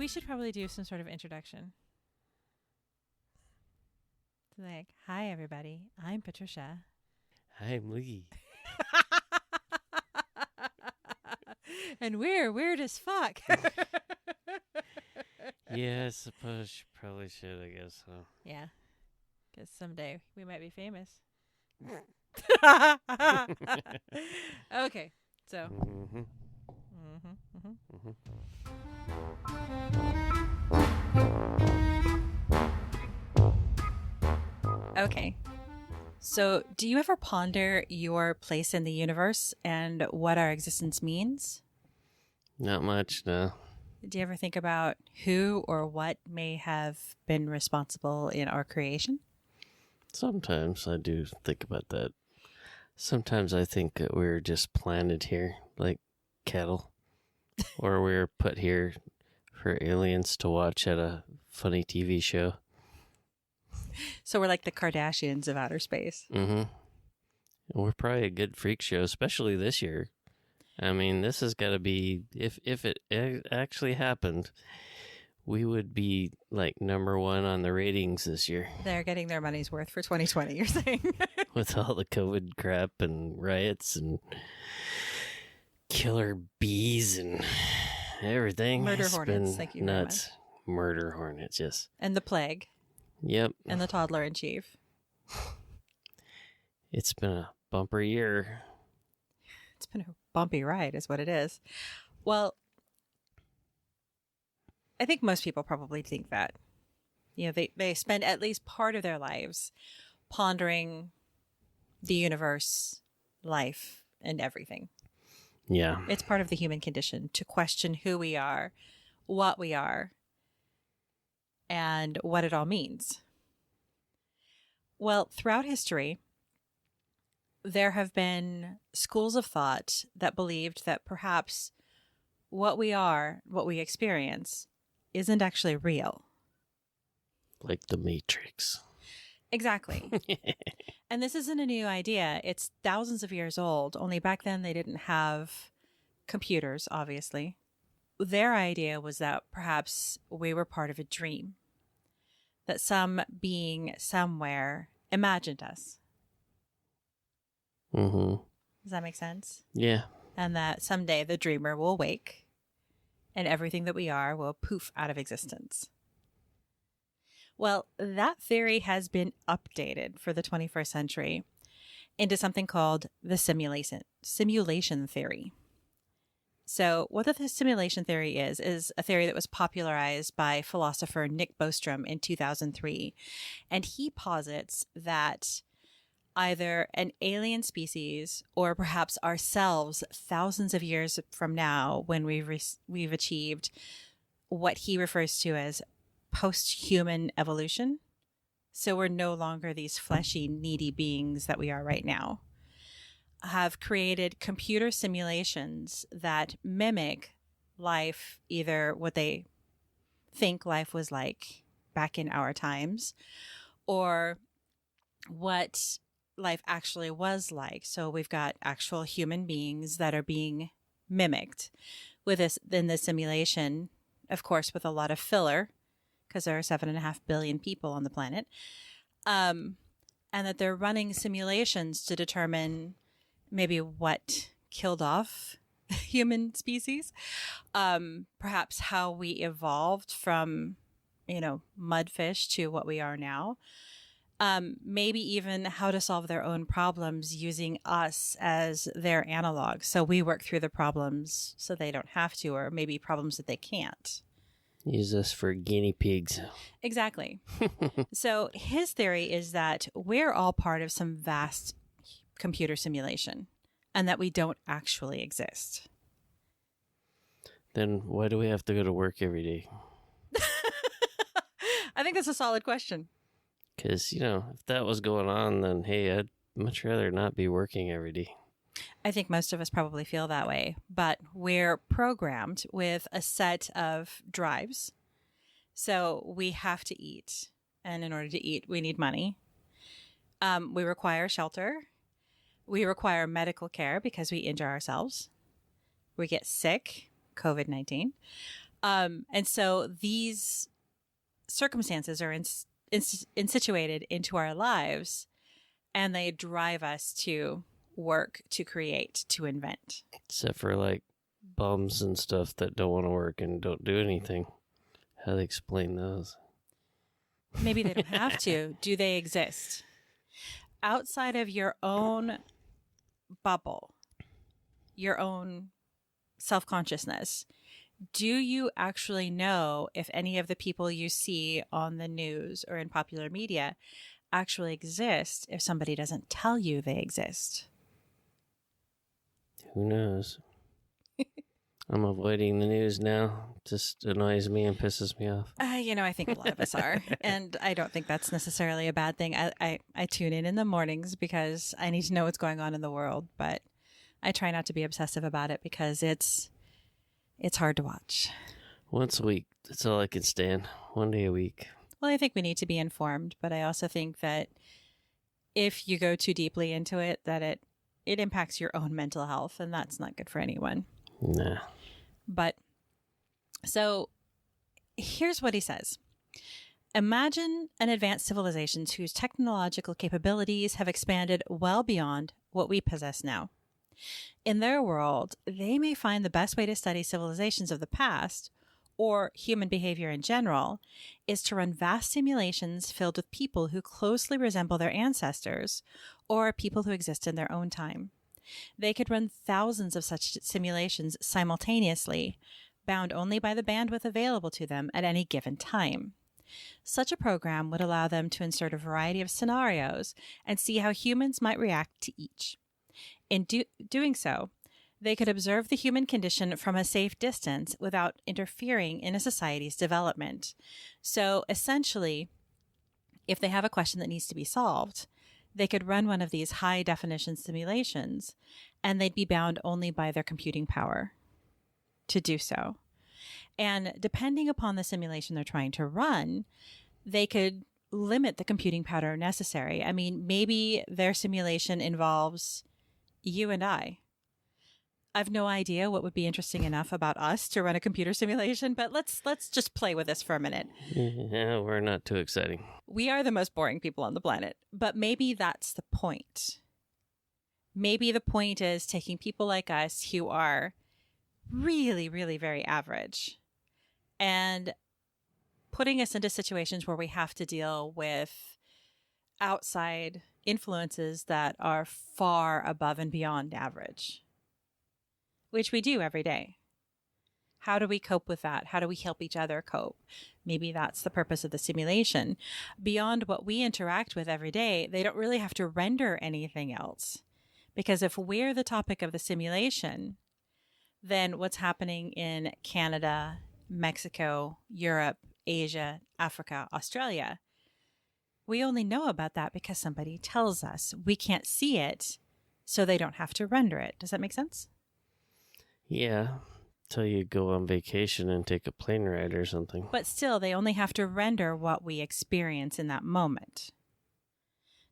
We should probably do some sort of introduction. Like, hi, everybody. I'm Patricia. I'm Lee. And we're weird as fuck. Yeah, I suppose you probably should, I guess so. Yeah. Because someday we might be famous. Okay. So. Okay. So, do you ever ponder your place in the universe and what our existence means? Not much, no. Do you ever think about who or what may have been responsible in our creation? Sometimes I do think about that. Sometimes I think that we're just planted here like cattle. Or we're put here for aliens to watch at a funny TV show. So we're like the Kardashians of outer space. Mm-hmm. We're probably a good freak show, especially this year. I mean, this has got to be, if it actually happened, we would be like number one on the ratings this year. They're getting their money's worth for 2020, you're saying? With all the COVID crap and riots and killer bees and everything. Murder it's hornets, been thank you nuts. Murder hornets, yes. And the plague. Yep. And the toddler in chief. It's been a bumper year. It's been a bumpy ride is what it is. Well, I think most people probably think that. You know, they spend at least part of their lives pondering the universe, life, and everything. Yeah. It's part of the human condition to question who we are, what we are, and what it all means. Well, throughout history, there have been schools of thought that believed that perhaps what we are, what we experience, isn't actually real. Like the Matrix. Exactly. And this isn't a new idea. It's thousands of years old. Only back then they didn't have computers, obviously. Their idea was that perhaps we were part of a dream. That some being somewhere imagined us. Mm-hmm. Does that make sense? Yeah. And that someday the dreamer will wake and everything that we are will poof out of existence. Well, that theory has been updated for the 21st century into something called the simulation theory. So what the simulation theory is a theory that was popularized by philosopher Nick Bostrom in 2003. And he posits that either an alien species or perhaps ourselves thousands of years from now, when we've achieved what he refers to as post-human evolution. So we're no longer these fleshy, needy beings that we are right now. Have created computer simulations that mimic life, either what they think life was like back in our times, or what life actually was like. So we've got actual human beings that are being mimicked with this in the simulation, of course, with a lot of filler, because there are 7.5 billion people on the planet, and that they're running simulations to determine maybe what killed off the human species, perhaps how we evolved from, mudfish to what we are now, maybe even how to solve their own problems using us as their analog. So we work through the problems so they don't have to, or maybe problems that they can't. Use us for guinea pigs. Exactly. So his theory is that we're all part of some vast computer simulation and that we don't actually exist. Then why do we have to go to work every day? I think that's a solid question. Because, if that was going on, then, hey, I'd much rather not be working every day. I think most of us probably feel that way, but we're programmed with a set of drives. So we have to eat. And in order to eat, we need money. We require shelter. We require medical care because we injure ourselves. We get sick, COVID-19. And so these circumstances are insituated into our lives, and they drive us to work, to create, to invent. Except for like bums and stuff that don't want to work and don't do anything. How do they explain those? Maybe they don't have to. Do they exist? Outside of your own bubble, your own self-consciousness, do you actually know if any of the people you see on the news or in popular media actually exist if somebody doesn't tell you they exist? Who knows? I'm avoiding the news now. Just annoys me and pisses me off. I think a lot of us are. And I don't think that's necessarily a bad thing. I tune in the mornings because I need to know what's going on in the world. But I try not to be obsessive about it because it's hard to watch. Once a week. That's all I can stand. One day a week. Well, I think we need to be informed. But I also think that if you go too deeply into it, that it impacts your own mental health. And that's not good for anyone. Nah. But so here's what he says. Imagine an advanced civilization whose technological capabilities have expanded well beyond what we possess now. In their world, they may find the best way to study civilizations of the past, or human behavior in general, is to run vast simulations filled with people who closely resemble their ancestors, or people who exist in their own time. They could run thousands of such simulations simultaneously, bound only by the bandwidth available to them at any given time. Such a program would allow them to insert a variety of scenarios and see how humans might react to each. In doing so, they could observe the human condition from a safe distance without interfering in a society's development. So essentially, if they have a question that needs to be solved, they could run one of these high-definition simulations, and they'd be bound only by their computing power to do so. And depending upon the simulation they're trying to run, they could limit the computing power necessary. I mean, maybe their simulation involves you and I. I've no idea what would be interesting enough about us to run a computer simulation, but let's just play with this for a minute. Yeah, we're not too exciting. We are the most boring people on the planet, but maybe that's the point. Maybe the point is taking people like us who are really, really very average and putting us into situations where we have to deal with outside influences that are far above and beyond average, which we do every day. How do we cope with that? How do we help each other cope? Maybe that's the purpose of the simulation. Beyond what we interact with every day, they don't really have to render anything else. Because if we're the topic of the simulation, then what's happening in Canada, Mexico, Europe, Asia, Africa, Australia, we only know about that because somebody tells us. We can't see it, so they don't have to render it. Does that make sense? Yeah, till you go on vacation and take a plane ride or something. But still, they only have to render what we experience in that moment.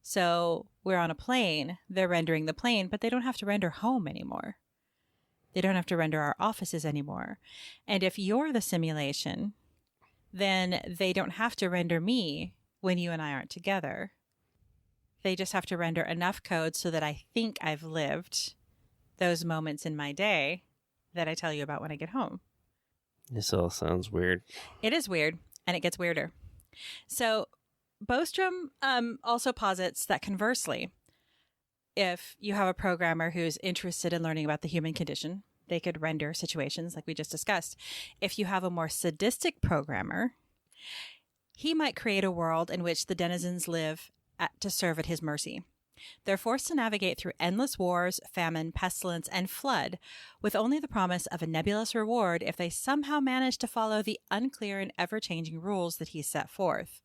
So we're on a plane, they're rendering the plane, but they don't have to render home anymore. They don't have to render our offices anymore. And if you're the simulation, then they don't have to render me when you and I aren't together. They just have to render enough code so that I think I've lived those moments in my day that I tell you about when I get home. This all sounds weird. It is weird, and it gets weirder. So Bostrom also posits that conversely, if you have a programmer who's interested in learning about the human condition, they could render situations like we just discussed. If you have a more sadistic programmer, he might create a world in which the denizens live to serve at his mercy. They're forced to navigate through endless wars, famine, pestilence, and flood, with only the promise of a nebulous reward if they somehow manage to follow the unclear and ever-changing rules that he set forth.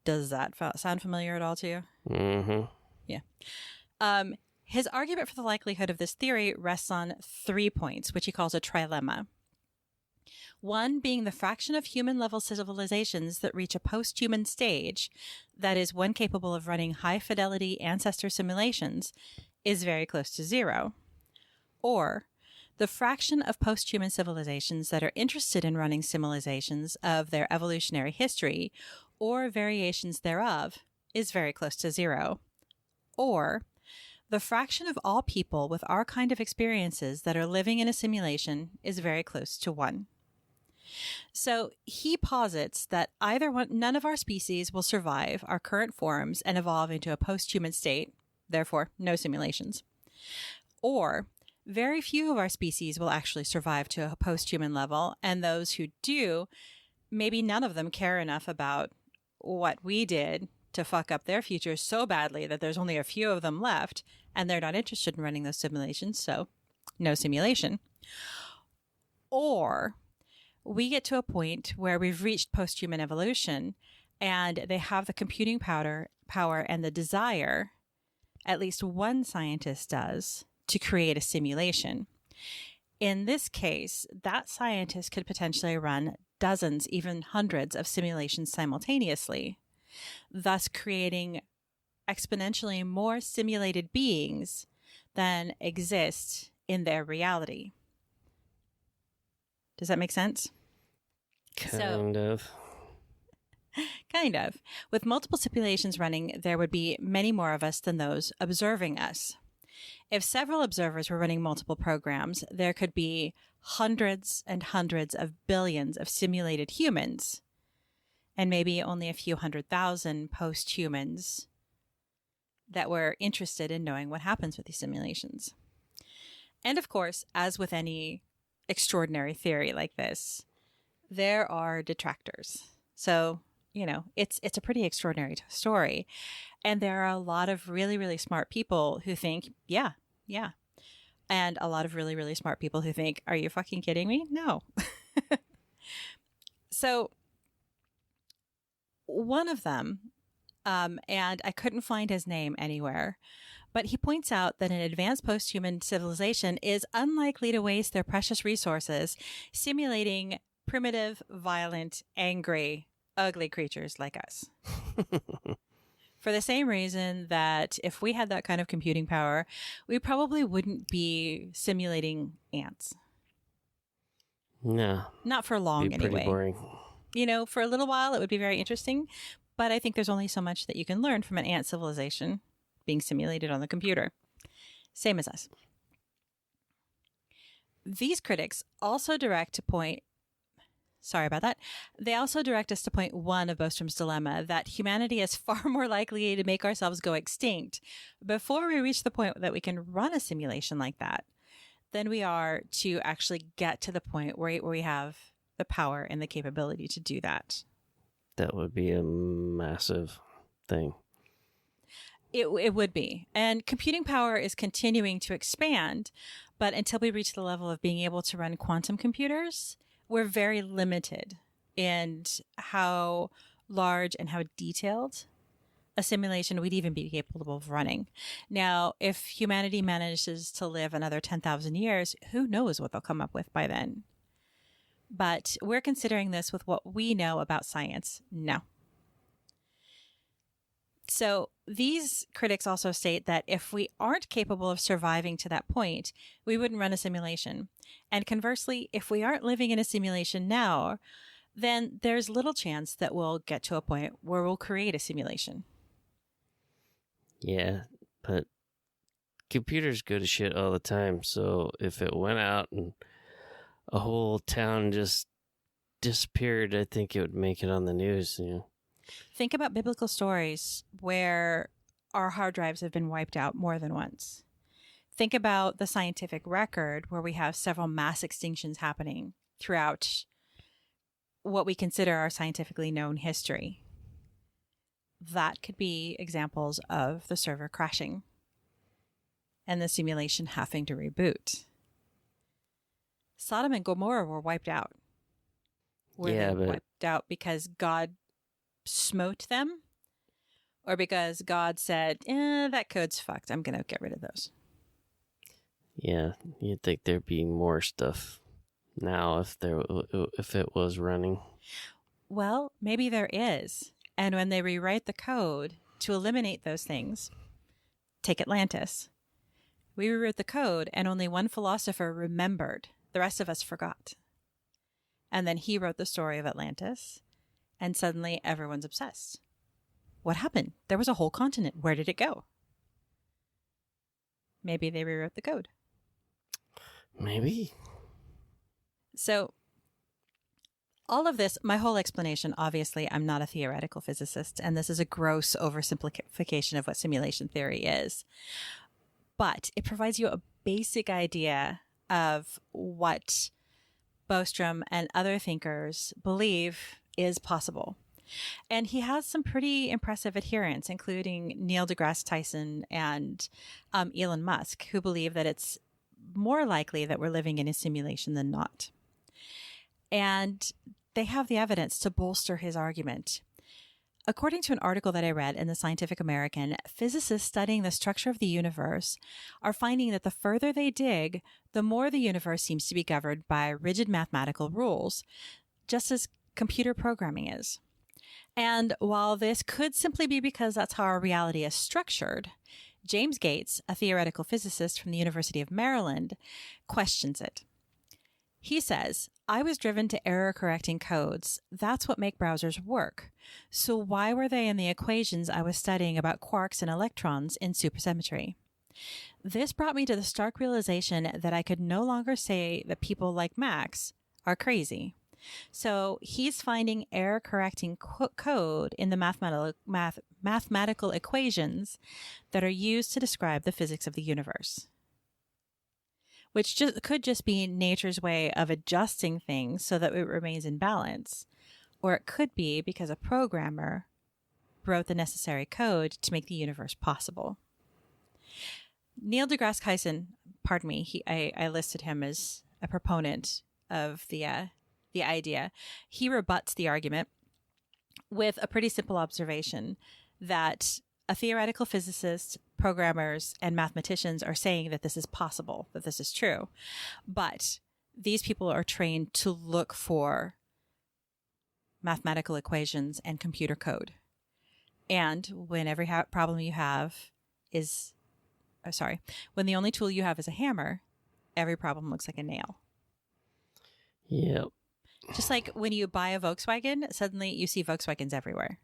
Does that sound familiar at all to you? Mm-hmm. Yeah. His argument for the likelihood of this theory rests on 3 points, which he calls a trilemma. One being the fraction of human-level civilizations that reach a post-human stage, that is, one capable of running high-fidelity ancestor simulations, is very close to zero. Or The fraction of post-human civilizations that are interested in running simulations of their evolutionary history or variations thereof is very close to zero. Or the fraction of all people with our kind of experiences that are living in a simulation is very close to 1. So he posits that none of our species will survive our current forms and evolve into a post-human state, therefore no simulations. Or very few of our species will actually survive to a post-human level, and those who do, maybe none of them care enough about what we did to fuck up their futures so badly that there's only a few of them left, and they're not interested in running those simulations, so no simulation. Or we get to a point where we've reached post-human evolution, and they have the computing power and the desire, at least one scientist does, to create a simulation. In this case, that scientist could potentially run dozens, even hundreds of simulations simultaneously, thus creating exponentially more simulated beings than exist in their reality. Does that make sense? Kind of. Kind of. With multiple simulations running, there would be many more of us than those observing us. If several observers were running multiple programs, there could be hundreds and hundreds of billions of simulated humans, and maybe only a few 100,000 post-humans that were interested in knowing what happens with these simulations. And of course, as with any extraordinary theory like this, there are detractors. So, it's a pretty extraordinary story. And there are a lot of really, really smart people who think, yeah. And a lot of really, really smart people who think, are you fucking kidding me? No. So one of them, and I couldn't find his name anywhere, but he points out that an advanced post-human civilization is unlikely to waste their precious resources simulating primitive, violent, angry, ugly creatures like us. For the same reason that if we had that kind of computing power, we probably wouldn't be simulating ants. No. Not for long, Be pretty anyway. boring. For a little while, it would be very interesting, but I think there's only so much that you can learn from an ant civilization being simulated on the computer. Same as us. These critics also direct us to point 1 of Bostrom's dilemma, that humanity is far more likely to make ourselves go extinct before we reach the point that we can run a simulation like that than we are to actually get to the point where we have the power and the capability to do that. That would be a massive thing. It would be. And computing power is continuing to expand, but until we reach the level of being able to run quantum computers, we're very limited in how large and how detailed a simulation we'd even be capable of running. Now, if humanity manages to live another 10,000 years, who knows what they'll come up with by then? But we're considering this with what we know about science now. So these critics also state that if we aren't capable of surviving to that point, we wouldn't run a simulation. And conversely, if we aren't living in a simulation now, then there's little chance that we'll get to a point where we'll create a simulation. Yeah, but computers go to shit all the time. So if it went out and a whole town just disappeared, I think it would make it on the news. Think about biblical stories where our hard drives have been wiped out more than once. Think about the scientific record where we have several mass extinctions happening throughout what we consider our scientifically known history. That could be examples of the server crashing and the simulation having to reboot. Sodom and Gomorrah were wiped out. Were they wiped out because God smote them, or because God said, that code's fucked, I'm going to get rid of those? Yeah, you'd think there'd be more stuff now if it was running. Well, maybe there is. And when they rewrite the code to eliminate those things, take Atlantis. We rewrote the code, and only one philosopher remembered. The rest of us forgot. And then he wrote the story of Atlantis, and suddenly everyone's obsessed. What happened? There was a whole continent. Where did it go? Maybe they rewrote the code. Maybe. So all of this, my whole explanation, obviously, I'm not a theoretical physicist, and this is a gross oversimplification of what simulation theory is. But it provides you a basic idea of what Bostrom and other thinkers believe is possible. And he has some pretty impressive adherents, including Neil deGrasse Tyson and Elon Musk, who believe that it's more likely that we're living in a simulation than not. And they have the evidence to bolster his argument. According to an article that I read in the Scientific American, physicists studying the structure of the universe are finding that the further they dig, the more the universe seems to be governed by rigid mathematical rules, just as computer programming is. And while this could simply be because that's how our reality is structured, James Gates, a theoretical physicist from the University of Maryland, questions it. He says, I was driven to error correcting codes. That's what make browsers work. So why were they in the equations I was studying about quarks and electrons in supersymmetry? This brought me to the stark realization that I could no longer say that people like Max are crazy. So he's finding error correcting code in the mathematical equations that are used to describe the physics of the universe, which could just be nature's way of adjusting things so that it remains in balance. Or it could be because a programmer wrote the necessary code to make the universe possible. Neil deGrasse Tyson, pardon me, I listed him as a proponent of the idea. He rebuts the argument with a pretty simple observation that a theoretical physicist, programmers, and mathematicians are saying that this is possible, that this is true. But these people are trained to look for mathematical equations and computer code. And when every problem you have is, when the only tool you have is a hammer, every problem looks like a nail. Yep. Just like when you buy a Volkswagen, suddenly you see Volkswagens everywhere.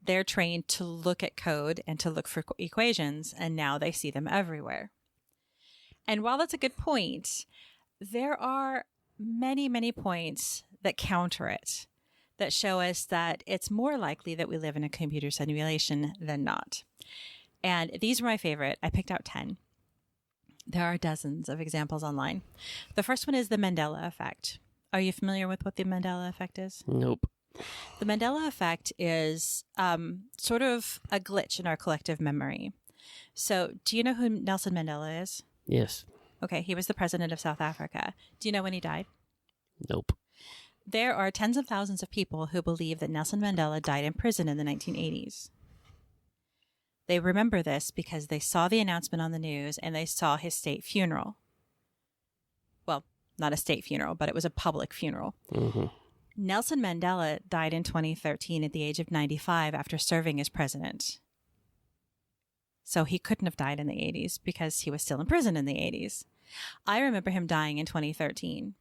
They're trained to look at code and to look for equations, and now they see them everywhere. And while that's a good point, there are many, many points that counter it, that show us that it's more likely that we live in a computer simulation than not. And these were my favorite. I picked out 10. There are dozens of examples online. The first one is the Mandela effect. Are you familiar with what the Mandela effect is? Nope. The Mandela effect is sort of a glitch in our collective memory. So do you know who Nelson Mandela is? Yes. Okay, he was the president of South Africa. Do you know when he died? Nope. There are tens of thousands of people who believe that Nelson Mandela died in prison in the 1980s. They remember this because they saw the announcement on the news and they saw his state funeral. Well, not a state funeral, but it was a public funeral. Mm-hmm. Nelson Mandela died in 2013 at the age of 95 after serving as president. So he couldn't have died in the 80s because he was still in prison in the 80s. I remember him dying in 2013,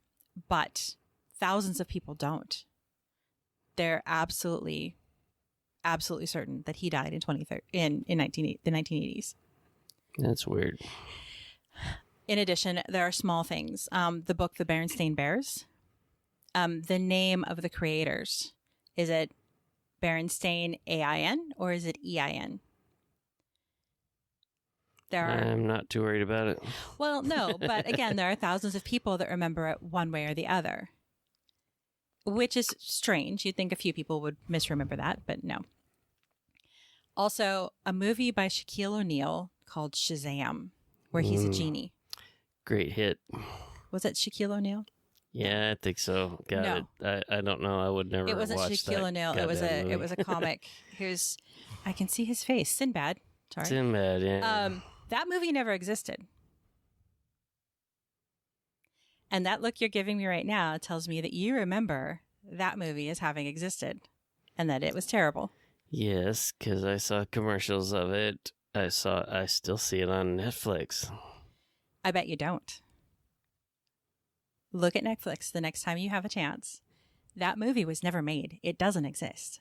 but thousands of people don't. They're absolutely certain that he died in the 1980s. That's weird. In addition, there are small things. The book, The Berenstain Bears. The name of the creators. Is it Berenstain AIN or is it EIN? I'm not too worried about it. Well, no, but again, there are thousands of people that remember it one way or the other, which is strange. You'd think a few people would misremember that, but no. Also, a movie by Shaquille O'Neal called Shazam, where he's a genie. Great hit. Was it Shaquille O'Neal? Yeah, I think so. God, no. I don't know. I would never. It wasn't watch Shaquille O'Neal. It was a comic. I can see his face. Sinbad. Sorry. Sinbad. Yeah. That movie never existed. And that look you're giving me right now tells me that you remember that movie as having existed and that it was terrible. Yes, because I saw commercials of it I still see it on Netflix. I bet you don't. Look at Netflix the next time you have a chance. That movie was never made. It doesn't exist.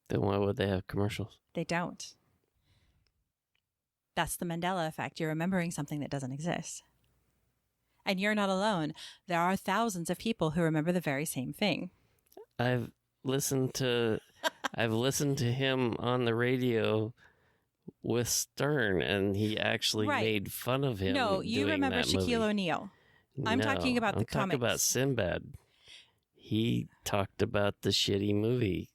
Then why would they have commercials? They don't. That's the Mandela effect. You're remembering something that doesn't exist. And you're not alone. There are thousands of people who remember the very same thing. I've listened to him on the radio with Stern, and he actually made fun of him. No, you remember Shaquille O'Neal. I'm talking about the comics. I'm talking about Sinbad. He talked about the shitty movie.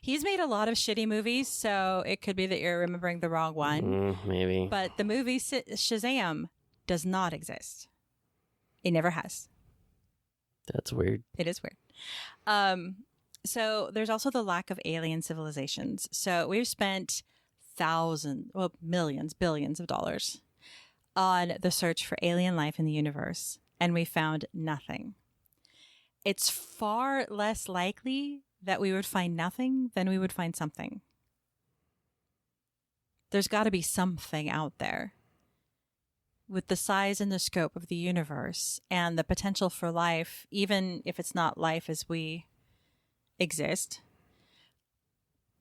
He's made a lot of shitty movies, so it could be that you're remembering the wrong one. Maybe. But the movie Shazam does not exist. It never has. That's weird. It is weird. So there's also the lack of alien civilizations. So we've spent millions, billions of dollars on the search for alien life in the universe, and we found nothing. It's far less likely that we would find nothing than we would find something. There's got to be something out there. With the size and the scope of the universe and the potential for life, even if it's not life as we exist,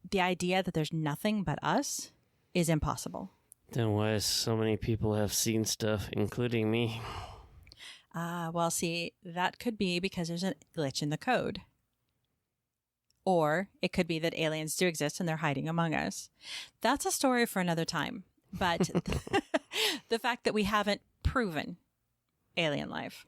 the idea that there's nothing but us is impossible. Then why so many people have seen stuff, including me? Well, see, that could be because there's a glitch in the code. Or it could be that aliens do exist and they're hiding among us. That's a story for another time. But the fact that we haven't proven alien life.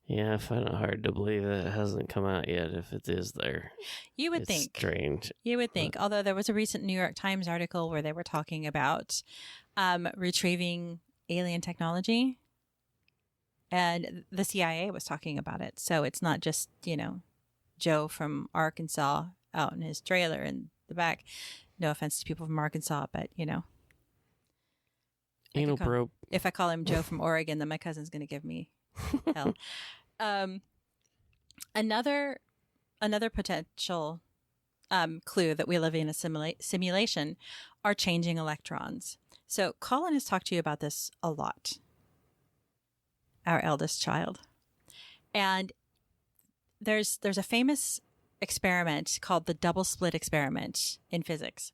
Yeah, I find it hard to believe that it hasn't come out yet if it is there. You would think. Strange. You would think. Although there was a recent New York Times article where they were talking about retrieving alien technology. And the CIA was talking about it. So it's not just, Joe from Arkansas out in his trailer in the back. No offense to people from Arkansas, but, Anal probe. If I call him Joe from Oregon, then my cousin's going to give me hell. Another potential clue that we live in a simulation are changing electrons. So Colin has talked to you about this a lot, our eldest child. And there's a famous experiment called the double slit experiment in physics.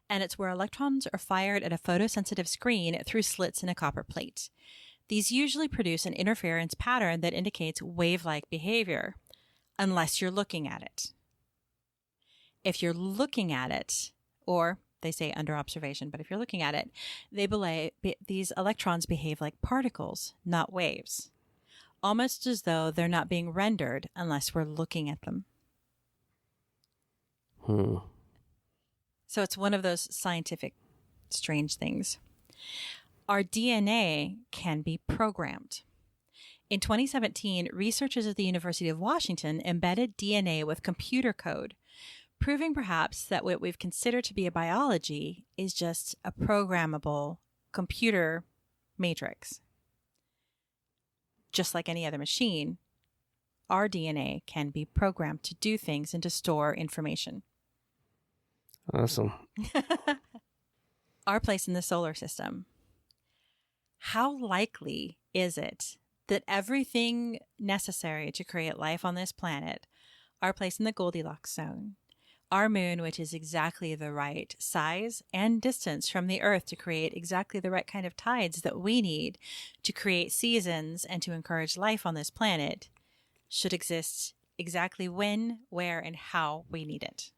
And it's where electrons are fired at a photosensitive screen through slits in a copper plate. These usually produce an interference pattern that indicates wave-like behavior, unless you're looking at it. If you're looking at it, or they say under observation, but if you're looking at it, these electrons behave like particles, not waves, almost as though they're not being rendered unless we're looking at them. So it's one of those scientific strange things. Our DNA can be programmed. In 2017, researchers at the University of Washington embedded DNA with computer code, proving perhaps that what we've considered to be a biology is just a programmable computer matrix. Just like any other machine, our DNA can be programmed to do things and to store information. Awesome. Our place in the solar system. How likely is it that everything necessary to create life on this planet, our place in the Goldilocks zone, our moon, which is exactly the right size and distance from the Earth to create exactly the right kind of tides that we need to create seasons and to encourage life on this planet, should exist exactly when, where, and how we need it?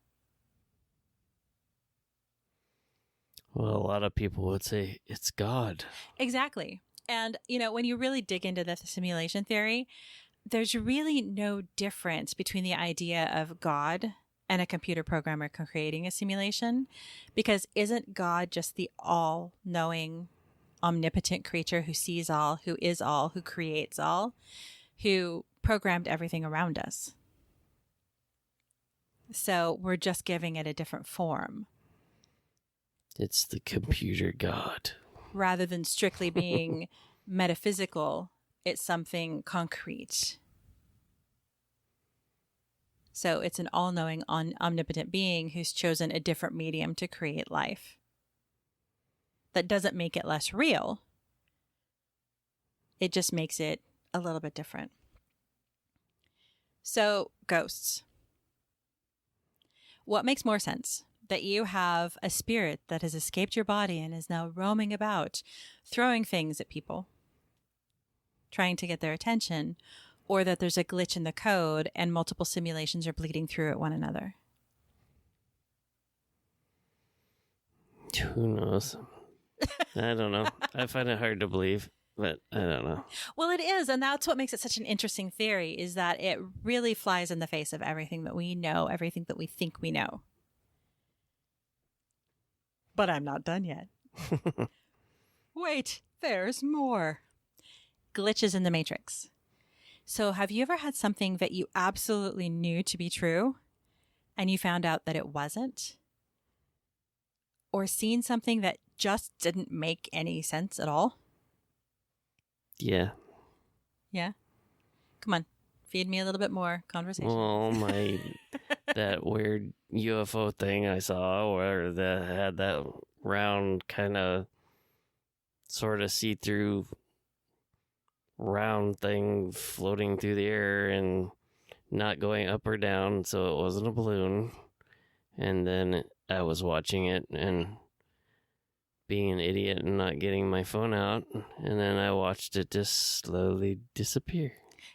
Well, a lot of people would say it's God. Exactly. And, when you really dig into the simulation theory, there's really no difference between the idea of God and a computer programmer creating a simulation, because isn't God just the all-knowing, omnipotent creature who sees all, who is all, who creates all, who programmed everything around us? So we're just giving it a different form. It's the computer God. Rather than strictly being metaphysical, it's something concrete. So it's an all-knowing, omnipotent being who's chosen a different medium to create life. that doesn't make it less real. It just makes it a little bit different. So, ghosts. What makes more sense? That you have a spirit that has escaped your body and is now roaming about, throwing things at people, trying to get their attention, or that there's a glitch in the code and multiple simulations are bleeding through at one another? Who knows? I don't know. I find it hard to believe, but I don't know. Well, it is, and that's what makes it such an interesting theory, is that it really flies in the face of everything that we know, everything that we think we know. But I'm not done yet. Wait, there's more. Glitches in the Matrix. So have you ever had something that you absolutely knew to be true and you found out that it wasn't? Or seen something that just didn't make any sense at all? Yeah. Yeah? Come on. Feed me a little bit more conversation. Well, that weird UFO thing I saw where that had that round kind of sort of see-through round thing floating through the air and not going up or down, so it wasn't a balloon. And then I was watching it and being an idiot and not getting my phone out, and then I watched it just slowly disappear.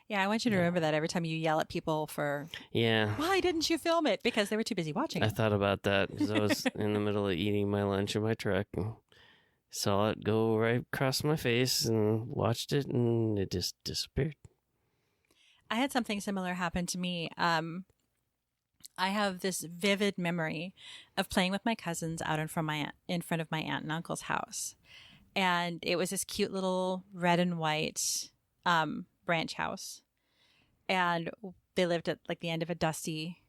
Yeah, I want you to remember that every time you yell at people for, why didn't you film it? Because they were too busy watching it. I thought about that because I was in the middle of eating my lunch in my truck and saw it go right across my face and watched it, and it just disappeared. I had something similar happen to me. I have this vivid memory of playing with my cousins out in front of my aunt and uncle's house. And it was this cute little red and white branch house. And they lived at like the end of a dusty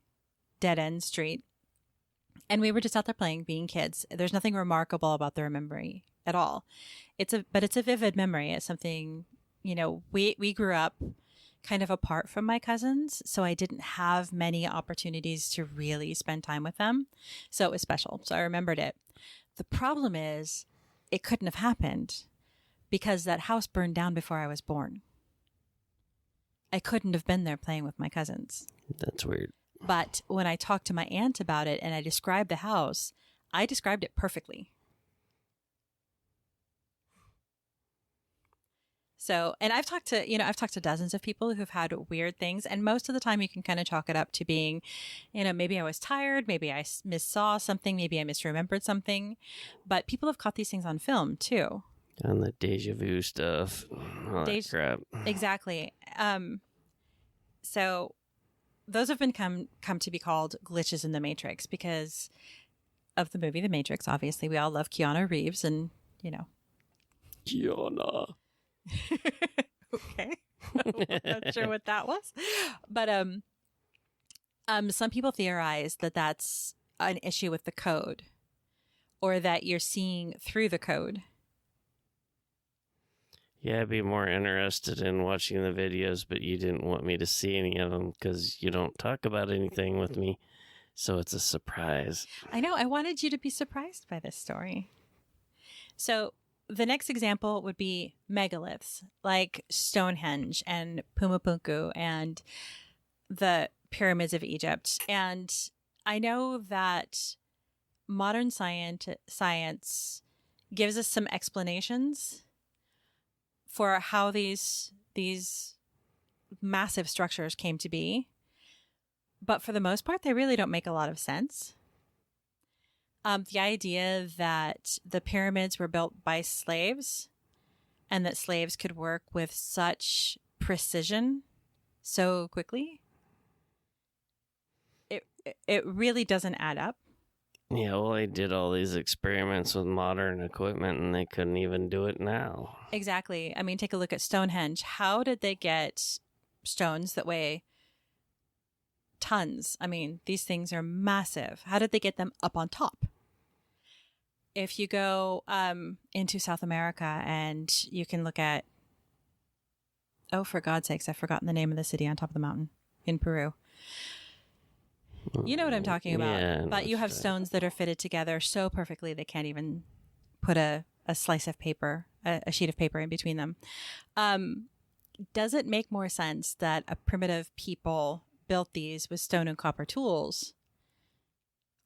dead end street. And we were just out there playing, being kids. There's nothing remarkable about the memory at all. But it's a vivid memory. It's something, we grew up kind of apart from my cousins, so I didn't have many opportunities to really spend time with them. So it was special. So I remembered it. The problem is it couldn't have happened because that house burned down before I was born. I couldn't have been there playing with my cousins. That's weird. But when I talked to my aunt about it and I described the house, I described it perfectly. So, and I've talked to dozens of people who've had weird things, and most of the time you can kind of chalk it up to being, maybe I was tired, maybe I missaw something, maybe I misremembered something, but people have caught these things on film too. On the deja vu stuff, all that crap. Exactly. So those have been come to be called glitches in the Matrix because of the movie The Matrix. Obviously, we all love Keanu Reeves, and Keanu. Okay. Not sure what that was. But some people theorize that that's an issue with the code, or that you're seeing through the code. Yeah, I'd be more interested in watching the videos, but you didn't want me to see any of them because you don't talk about anything with me, so it's a surprise. I know. I wanted you to be surprised by this story. So the next example would be megaliths, like Stonehenge and Pumapunku and the pyramids of Egypt. And I know that modern science gives us some explanations for how these massive structures came to be. But for the most part, they really don't make a lot of sense. The idea that the pyramids were built by slaves and that slaves could work with such precision so quickly, it really doesn't add up. Yeah, well, they did all these experiments with modern equipment and they couldn't even do it now. Exactly. I mean, take a look at Stonehenge. How did they get stones that weigh tons? I mean, these things are massive. How did they get them up on top? If you go into South America and you can look at, for God's sakes, I've forgotten the name of the city on top of the mountain in Peru. You know what I'm talking about. Yeah, but you have stones that are fitted together so perfectly they can't even put a a slice of paper, a sheet of paper in between them. Does it make more sense that a primitive people built these with stone and copper tools,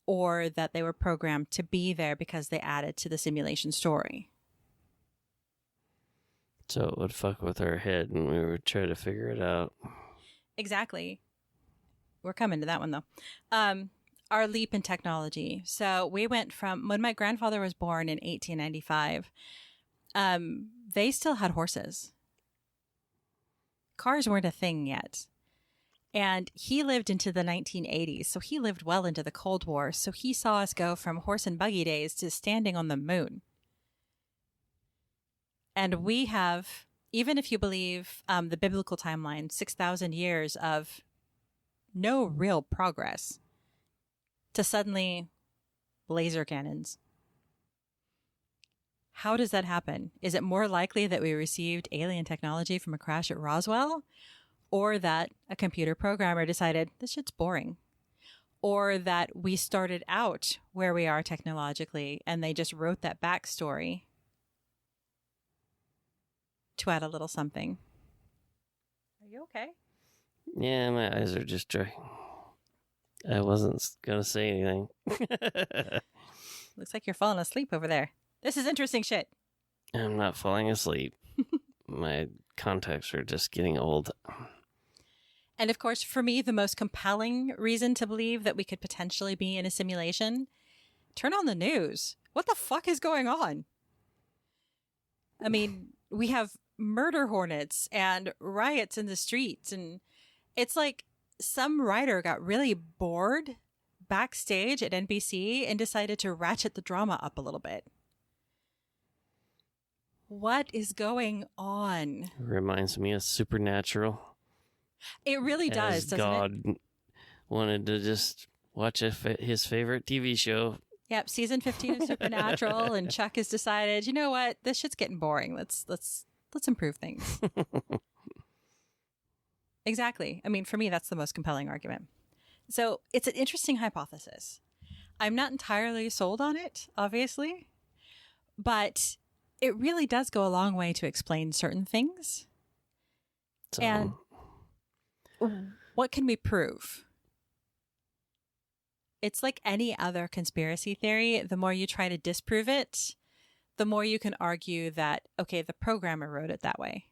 or that they were programmed to be there because they added to the simulation story? So it would fuck with our head and we would try to figure it out. Exactly. We're coming to that one, though. Our leap in technology. So we went from when my grandfather was born in 1895, they still had horses. Cars weren't a thing yet. And he lived into the 1980s, so he lived well into the Cold War. So he saw us go from horse and buggy days to standing on the moon. And we have, even if you believe the biblical timeline, 6,000 years of no real progress to suddenly laser cannons. How does that happen? Is it more likely that we received alien technology from a crash at Roswell? Or that a computer programmer decided, this shit's boring? Or that we started out where we are technologically and they just wrote that backstory to add a little something? Are you okay? Yeah, my eyes are just dry. I wasn't going to say anything. Looks like you're falling asleep over there. This is interesting shit. I'm not falling asleep. My contacts are just getting old. And of course, for me, the most compelling reason to believe that we could potentially be in a simulation, turn on the news. What the fuck is going on? I mean, we have murder hornets and riots in the streets. And it's like some writer got really bored backstage at NBC and decided to ratchet the drama up a little bit. What is going on? Reminds me of Supernatural. It really does, doesn't God it? wanted to just watch his favorite TV show. Yep, season 15 of Supernatural, and Chuck has decided, you know what, this shit's getting boring. Let's improve things. Exactly. I mean, for me, that's the most compelling argument. So it's an interesting hypothesis. I'm not entirely sold on it, obviously, but it really does go a long way to explain certain things. So, and what can we prove? It's like any other conspiracy theory. The more you try to disprove it, the more you can argue that, okay, the programmer wrote it that way.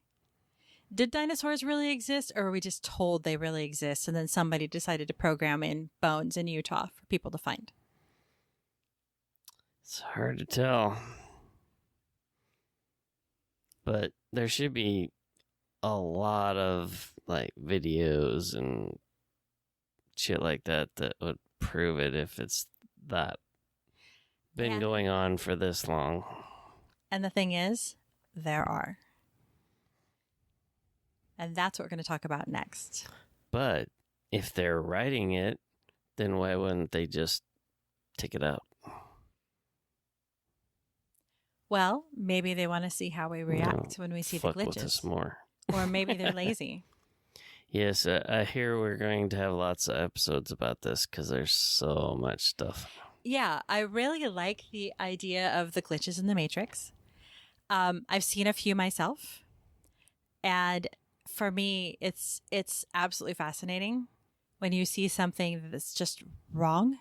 Did dinosaurs really exist, or were we just told they really exist and then somebody decided to program in bones in Utah for people to find? it's hard to tell. But there should be a lot of like videos and shit like that would prove it if it's that been going on for this long. And the thing is, there are. And that's what we're going to talk about next. But if they're writing it, then why wouldn't they just take it out? Well, maybe they want to see how we react when we see the Fuck with us glitches. more. Or maybe they're lazy. Yes, I hear we're going to have lots of episodes about this because there's so much stuff. Yeah, I really like the idea of the glitches in the Matrix. I've seen a few myself. And for me, it's absolutely fascinating when you see something that's just wrong,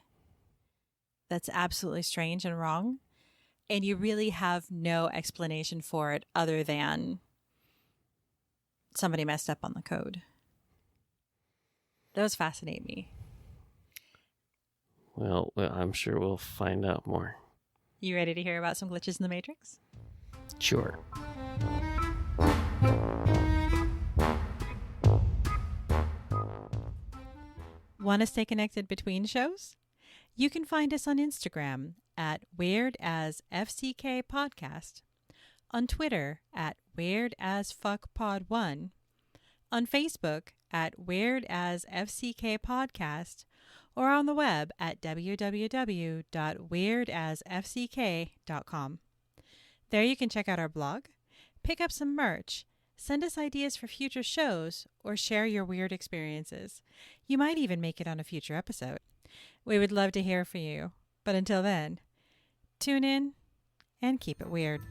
that's absolutely strange and wrong, and you really have no explanation for it other than somebody messed up on the code. Those fascinate me. Well, I'm sure we'll find out more. You ready to hear about some glitches in the Matrix? Sure. Want to stay connected between shows? You can find us on Instagram at WeirdAsFCKPodcast, on Twitter at WeirdAsFuckPod1, on Facebook at WeirdAsFCKPodcast, or on the web at www.weirdasfck.com. There you can check out our blog, pick up some merch, send us ideas for future shows, or share your weird experiences. You might even make it on a future episode. We would love to hear from you. But until then, tune in and keep it weird.